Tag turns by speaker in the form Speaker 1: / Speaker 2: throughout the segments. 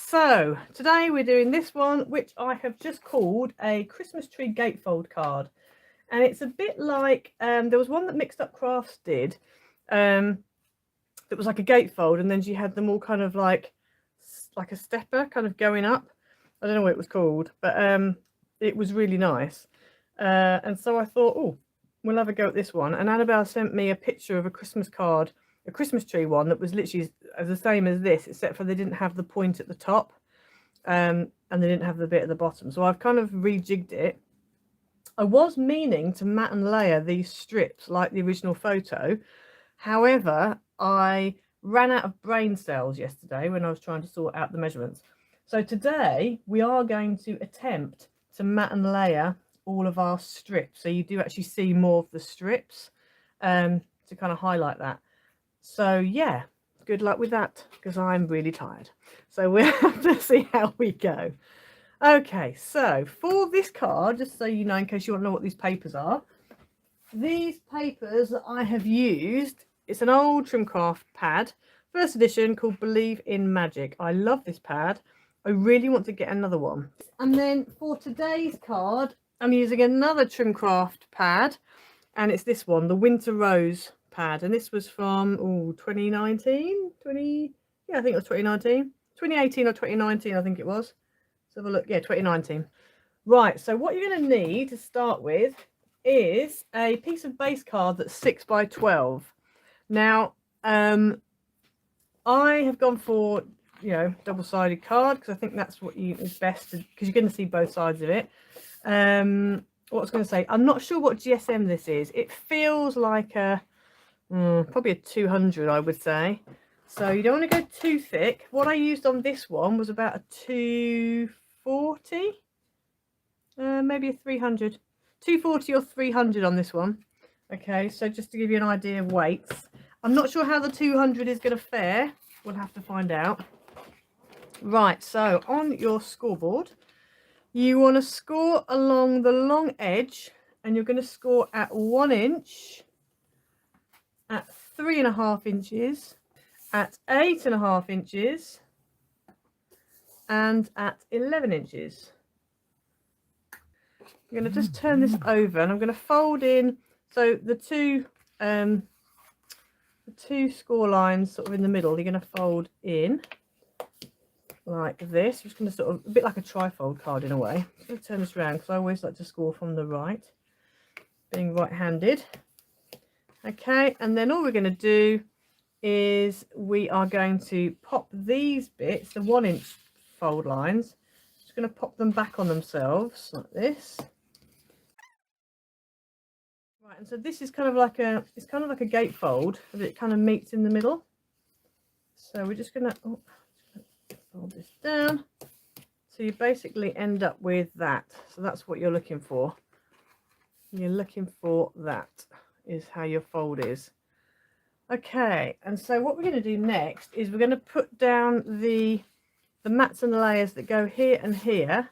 Speaker 1: So today we're doing this one, which I have just called a Christmas Tree Gatefold card, and it's a bit like there was one that Mixed Up Crafts did that was like a gatefold, and then she had them all kind of like a stepper kind of going up. I don't know what it was called, but it was really nice, and so I thought, oh, we'll have a go at this one. And Annabelle sent me a picture of a Christmas card, a Christmas tree one that was literally the same as this, except for they didn't have the point at the top, and they didn't have the bit at the bottom. So I've kind of rejigged it. I was meaning to mat and layer these strips like the original photo. However, I ran out of brain cells yesterday when I was trying to sort out the measurements. So today we are going to attempt to mat and layer all of our strips, so you do actually see more of the strips to kind of highlight that. So yeah, good luck with that, because I'm really tired. So we'll have to see how we go. Okay, so for this card, just so you know, in case you want to know what these papers are, these papers that I have used, it's an old Trimcraft pad, first edition, called Believe in Magic. I love this pad. I really want to get another one. And then for today's card, I'm using another Trimcraft pad, and it's this one, the Winter Rose pad, and this was from 2019, yeah, I think it was 2019, 2018 or 2019, I think it was. Let's have a look. Yeah, 2019. Right, so what you're going to need to start with is a piece of base card that's 6 by 12. Now, I have gone for, you know, double-sided card, because I think that's what is best, because you're going to see both sides of it. What I was going to say, I'm not sure what GSM this is. It feels like a probably a 200, I would say. So you don't want to go too thick. What I used on this one was about a 240, maybe a 300, 240 or 300 on this one. Okay, so just to give you an idea of weights. I'm not sure how the 200 is going to fare. We'll have to find out. Right, so on your scoreboard, you want to score along the long edge, and you're going to score at 1 inch, at 3.5 inches, at 8.5 inches, and at 11 inches. I'm going to just turn this over, and I'm going to fold in, so the two score lines sort of in the middle, you're going to fold in like this. Just going to sort of, a bit like a trifold card in a way. I'm going to turn this around, because I always like to score from the right, being right-handed. Okay, and then all we're going to do is we are going to pop these bits, the 1 inch fold lines, just going to pop them back on themselves like this. Right, and so this is kind of like a, it's kind of like a gatefold, but it kind of meets in the middle. So we're just going to fold this down. So you basically end up with that. So that's what you're looking for. You're looking for that, is how your fold is. Okay, and so what we're going to do next is we're going to put down the mats and layers that go here and here,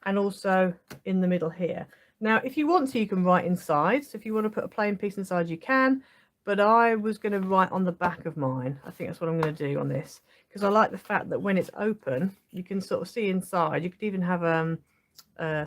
Speaker 1: and also in the middle here. Now, if you want to, you can write inside. So if you want to put a plain piece inside, you can. But I was going to write on the back of mine. I think that's what I'm going to do on this, because I like the fact that when it's open, you can sort of see inside. You could even have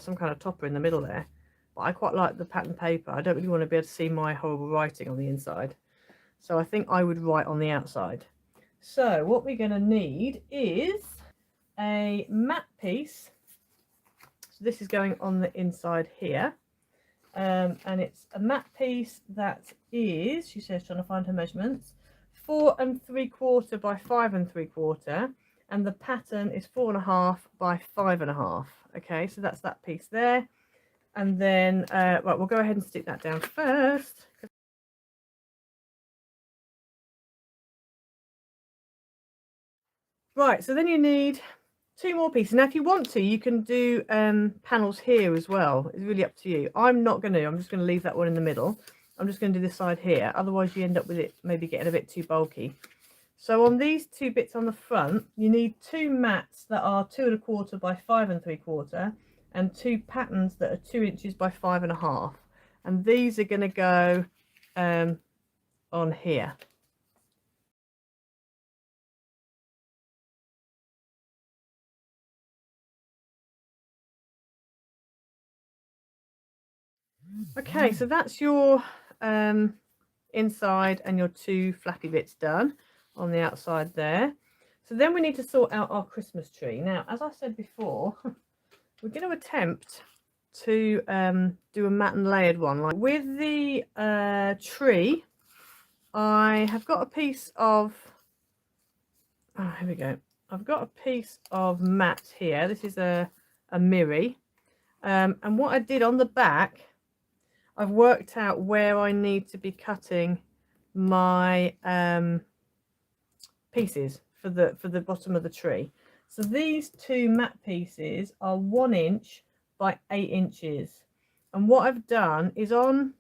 Speaker 1: some kind of topper in the middle there. But I quite like the pattern paper. I don't really want to be able to see my horrible writing on the inside. So I think I would write on the outside. So what we're going to need is a matte piece. So this is going on the inside here. And it's a matte piece that is, she says, trying to find her measurements, 4 3/4 by 5 3/4. And the pattern is 4.5 by 5.5. Okay, so that's that piece there. And then, right, we'll go ahead and stick that down first. Right, so then you need 2 more pieces. Now, if you want to, you can do panels here as well. It's really up to you. I'm not going to. I'm just going to leave that one in the middle. I'm just going to do this side here. Otherwise, you end up with it maybe getting a bit too bulky. So on these 2 bits on the front, you need 2 mats that are 2 1/4 by 5 3/4, and 2 patterns that are 2 inches by 5.5. And these are going to go on here. Okay, so that's your inside and your two flappy bits done on the outside there. So then we need to sort out our Christmas tree. Now, as I said before, we're going to attempt to do a matte and layered one. Like with the tree, I have got a piece of, oh, here we go. I've got a piece of matte here. This is a mirror. And what I did on the back, I've worked out where I need to be cutting my pieces for the bottom of the tree. So these two matte pieces are 1 inch by 8 inches. And what I've done is on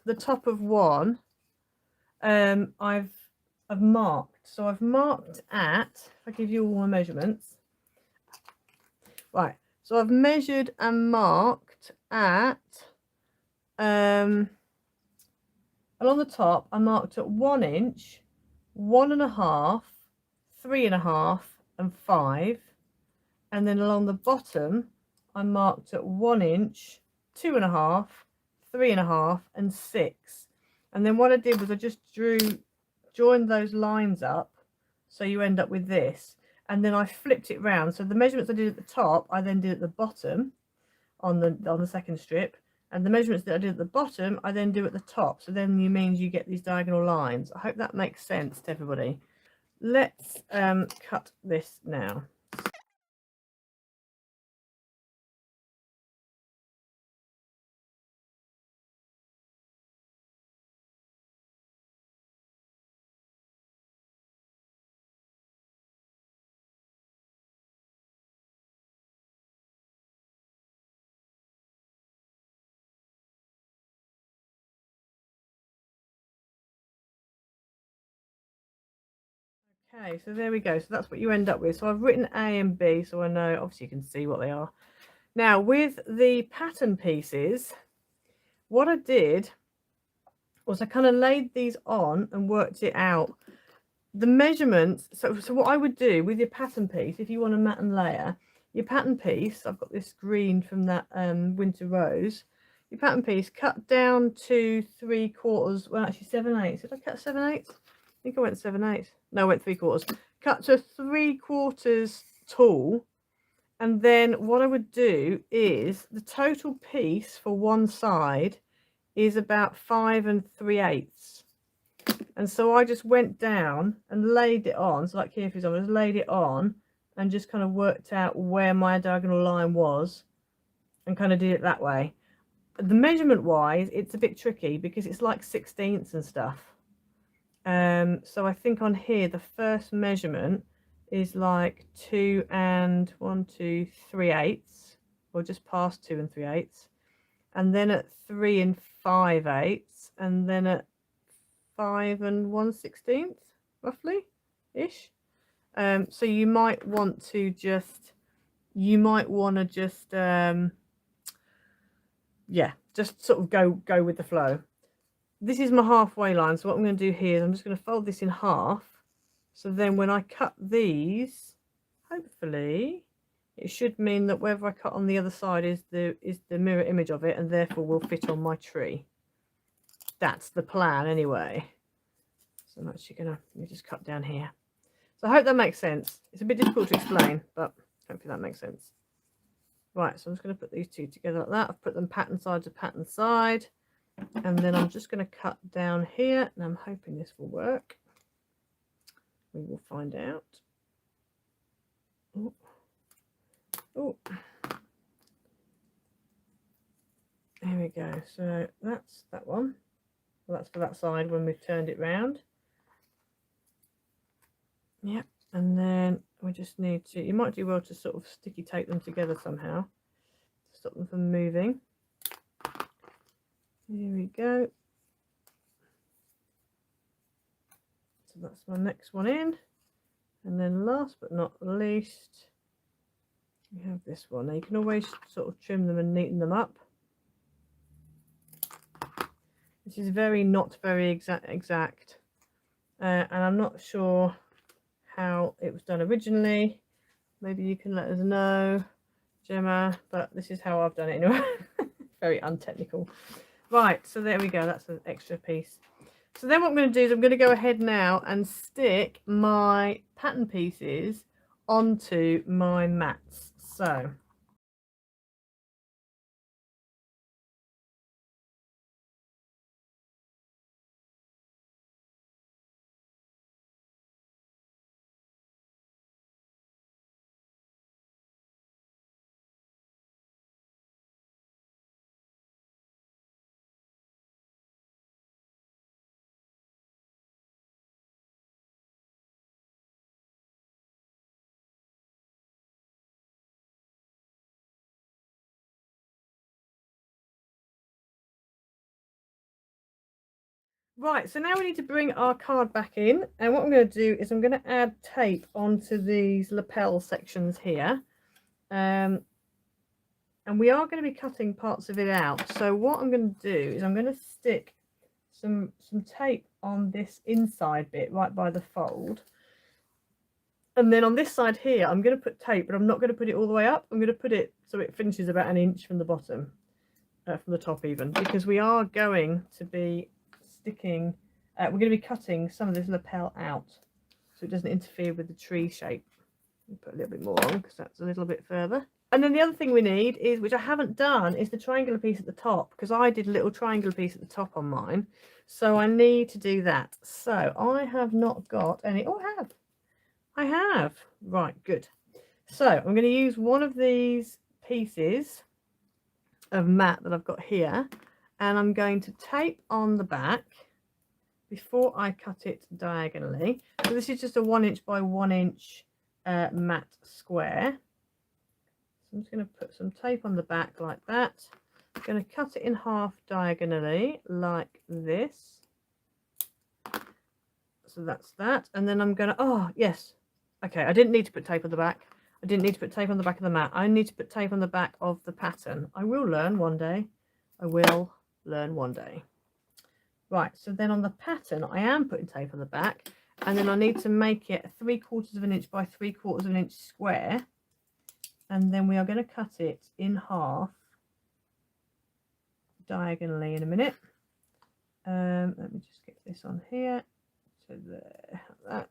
Speaker 1: the top of one, I've marked. So I've marked at, if I give you all my measurements, right, so I've measured and marked at and on the top I marked at 1 inch, 1.5, 3.5 and 5, and then along the bottom I marked at 1 inch, 2.5, 3.5 and 6. And then what I did was I just joined those lines up, so you end up with this, and then I flipped it round. So the measurements I did at the top I then did at the bottom on the second strip, and the measurements that I did at the bottom I then do at the top. So then you means you get these diagonal lines. I hope that makes sense to everybody. Let's cut this now. Okay, so there we go. So that's what you end up with. So I've written A and B, so I know, obviously you can see what they are. Now with the pattern pieces, what I did was I kind of laid these on and worked it out. The measurements, so what I would do with your pattern piece, if you want a matte and layer, your pattern piece, I've got this green from that winter rose, your pattern piece cut down to 3/4, well actually 7/8. Did I cut 7/8? I think I went 7/8. No, I went 3/4. Cut to 3/4 tall, and then what I would do is the total piece for one side is about 5 3/8. And so I just went down and laid it on. So like here, for example, I just laid it on and just kind of worked out where my diagonal line was and kind of did it that way. The measurement wise, it's a bit tricky because it's like 16ths and stuff. So I think on here the first measurement is like 2 and 1 2 3/8, or just past 2 3/8, and then at 3 5/8, and then at 5 1/16 roughly ish. So you might want to just yeah, just sort of go with the flow. This is my halfway line, so what I'm going to do here is I'm just going to fold this in half, so then when I cut these, hopefully it should mean that wherever I cut on the other side is the mirror image of it, and therefore will fit on my tree. That's the plan anyway. So I'm actually going to just cut down here. So I hope that makes sense. It's a bit difficult to explain, but hopefully that makes sense. Right, so I'm just going to put these two together like that. I've put them pattern side to pattern side. And then I'm just going to cut down here, and I'm hoping this will work. We will find out. Oh, oh. There we go. So that's that one. Well, that's for that side when we've turned it round. Yep. And then we just need to, you might do well to sort of sticky tape them together somehow to stop them from moving. Here we go. So that's my next one in. And then last but not least, we have this one. Now you can always sort of trim them and neaten them up. This is not very exact. And I'm not sure how it was done originally. Maybe you can let us know, Gemma, but this is how I've done it anyway. very untechnical. Right, so there we go. That's an extra piece. So then what I'm going to do is I'm going to go ahead now and stick my pattern pieces onto my mats. So right, so now we need to bring our card back in, and what I'm going to do is I'm going to add tape onto these lapel sections here, and we are going to be cutting parts of it out. So what I'm going to do is I'm going to stick some tape on this inside bit right by the fold, and then on this side here I'm going to put tape, but I'm not going to put it all the way up. I'm going to put it so it finishes about an inch from the bottom, from the top even, because we are going to be sticking we're going to be cutting some of this lapel out so it doesn't interfere with the tree shape. I'll put a little bit more on because that's a little bit further. And then the other thing we need is, which I haven't done, is the triangular piece at the top, because I did a little triangular piece at the top on mine, so I need to do that. So I have not got any. Oh, I have. Right, good. So I'm going to use one of these pieces of mat that I've got here, and I'm going to tape on the back before I cut it diagonally. So this is just a 1 inch by 1 inch mat square. So I'm just going to put some tape on the back like that. I'm going to cut it in half diagonally like this. So that's that. And then I'm going to, oh yes, okay, I didn't need to put tape on the back. I didn't need to put tape on the back of the mat. I need to put tape on the back of the pattern. I will learn one day. I will learn one day. Right, so then on the pattern I am putting tape on the back, and then I need to make it 3/4 of an inch by 3/4 of an inch square, and then we are going to cut it in half diagonally in a minute. Let me just get this on here. So there, that.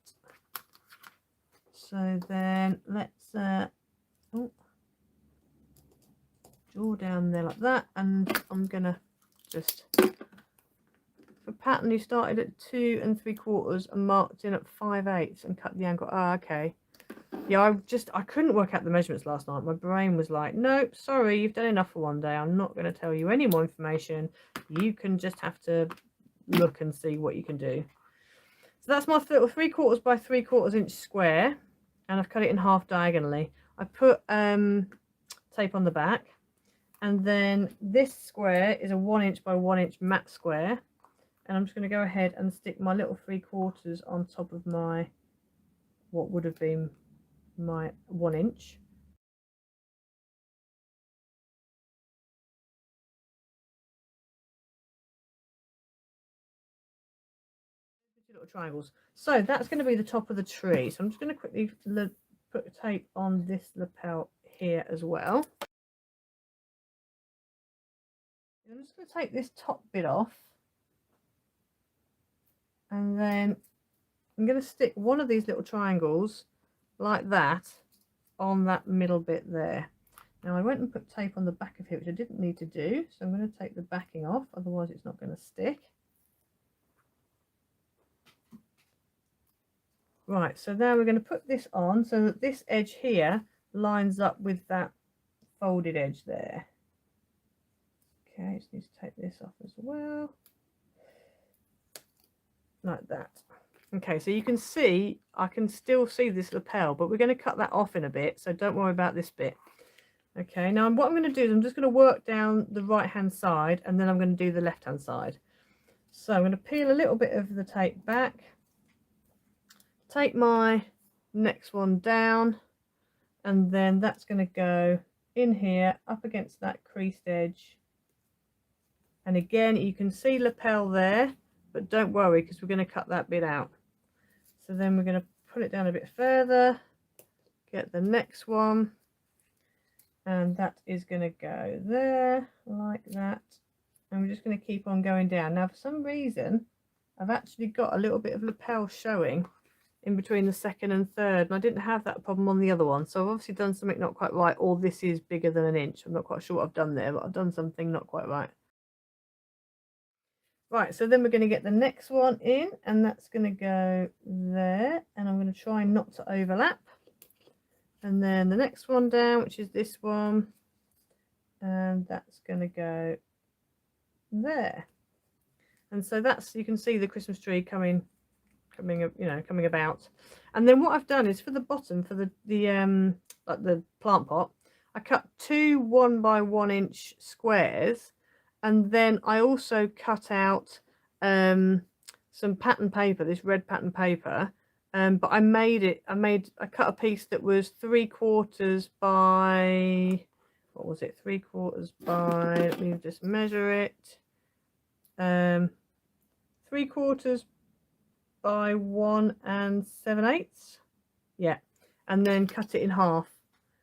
Speaker 1: So then let's draw down there like that, and I'm gonna just, for pattern you started at 2 3/4 and marked in at 5/8 and cut the angle. Ah, okay. Yeah, I couldn't work out the measurements last night. My brain was like, nope, sorry, you've done enough for one day. I'm not going to tell you any more information. You can just have to look and see what you can do. So that's my little 3/4 by 3/4 inch square, and I've cut it in half diagonally. I put tape on the back, and then this square is a 1 inch by 1 inch mat square, and I'm just going to go ahead and stick my little 3/4 on top of my, what would have been my 1 inch. Little triangles. So that's going to be the top of the tree. So I'm just going to quickly put tape on this lapel here as well. I'm just going to take this top bit off, and then I'm going to stick one of these little triangles like that on that middle bit there. Now I went and put tape on the back of here, which I didn't need to do, so I'm going to take the backing off, otherwise it's not going to stick. Right, so now we're going to put this on so that this edge here lines up with that folded edge there. Okay, just need to take this off as well, like that. Okay, so you can see, I can still see this lapel, but we're going to cut that off in a bit, so don't worry about this bit. Okay, now what I'm going to do is I'm just going to work down the right hand side, and then I'm going to do the left hand side. So I'm going to peel a little bit of the tape back, take my next one down, and then that's going to go in here up against that creased edge. And again, you can see lapel there, but don't worry because we're going to cut that bit out. So then we're going to pull it down a bit further, get the next one, and that is going to go there like that, and we're just going to keep on going down. Now for some reason I've actually got a little bit of lapel showing in between the second and third, and I didn't have that problem on the other one, so I've obviously done something not quite right, or this is bigger than an inch. I'm not quite sure what I've done there, but I've done something not quite right. Right, so then we're going to get the next one in, and that's going to go there, and I'm going to try not to overlap. And then the next one down, which is this one, and that's going to go there. And so that's, you can see the Christmas tree coming about. And then what I've done is for the bottom, for the like the plant pot, I cut 2 1 by 1 inch squares, and then I also cut out some pattern paper, this red pattern paper, but I cut a piece that was 3/4 by, what was it, 3/4 by, let me just measure it, 3/4 by 1 7/8, yeah, and then cut it in half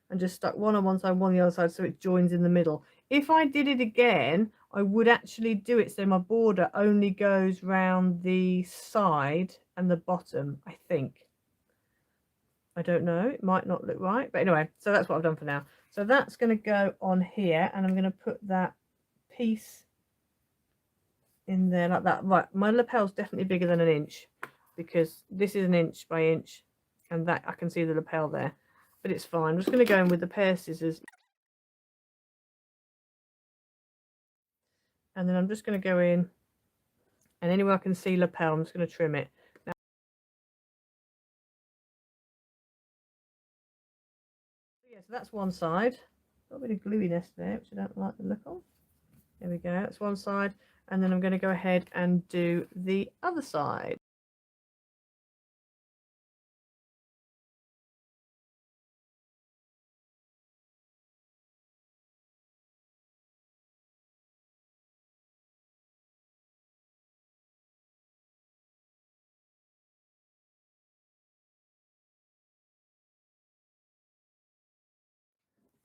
Speaker 1: and just stuck one on one side, one on the other side, so it joins in the middle. If I did it again, I would actually do it so my border only goes round the side and the bottom, I think. I don't know, it might not look right, but anyway, so that's what I've done for now. So that's going to go on here, and I'm going to put that piece in there like that. Right, my lapel's definitely bigger than an inch, because this is an inch by inch, and that I can see the lapel there, but it's fine. I'm just going to go in with the pair of scissors, and then I'm just going to go in, and anywhere I can see lapel, I'm just going to trim it. Now, yeah, so that's one side. Got a bit of gluiness there, which I don't like the look of. There we go, that's one side, and then I'm going to go ahead and do the other side.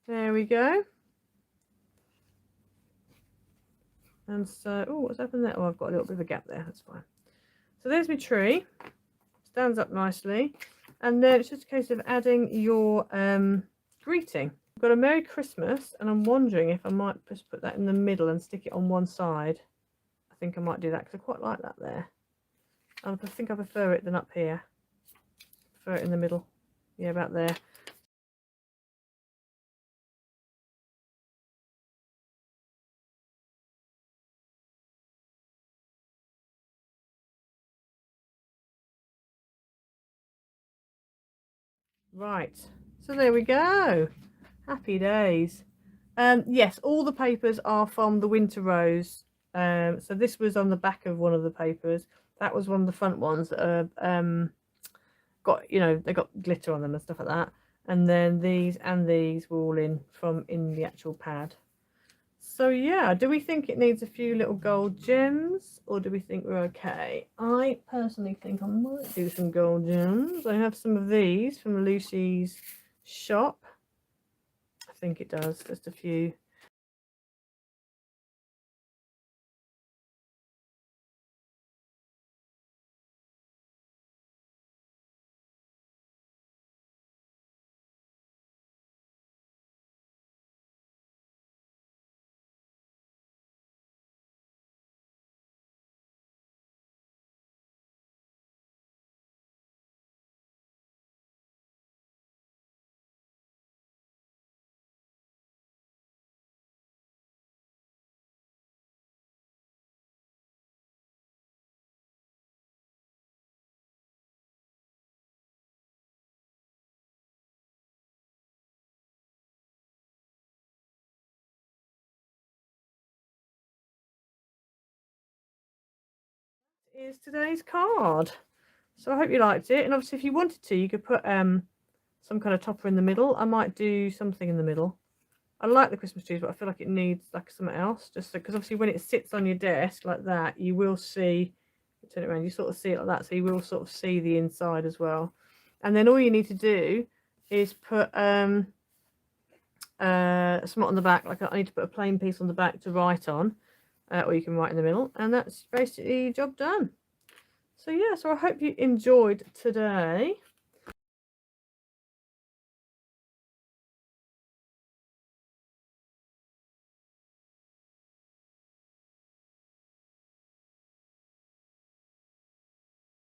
Speaker 1: There we go. And so, oh, what's happened there? Oh, I've got a little bit of a gap there. That's fine. So there's my tree. Stands up nicely. And then it's just a case of adding your greeting. I've got a Merry Christmas, and I'm wondering if I might just put that in the middle and stick it on one side. I think I might do that because I quite like that there. I think I prefer it than up here. I prefer it in the middle. Yeah, about there. Right, so there we go. Happy days. Yes, all the papers are from the Winter Rose. So this was on the back of one of the papers. That was one of the front ones that are, got, you know, they got glitter on them and stuff like that. And then these and these were all in the actual pad. So yeah, do we think it needs a few little gold gems, or do we think we're okay? I personally think I might do some gold gems. I have some of these from Lucy's shop. I think it does, just a few. Is today's card. So I hope you liked it, and obviously if you wanted to, you could put some kind of topper in the middle. I might do something in the middle. I like the Christmas trees, but I feel like it needs like something else, just because obviously when it sits on your desk like that, you will see, turn it around, you sort of see it like that, so you will sort of see the inside as well. And then all you need to do is put something on the back, like I need to put a plain piece on the back to write on, or you can write in the middle, and that's basically job done. So yeah, so I hope you enjoyed today.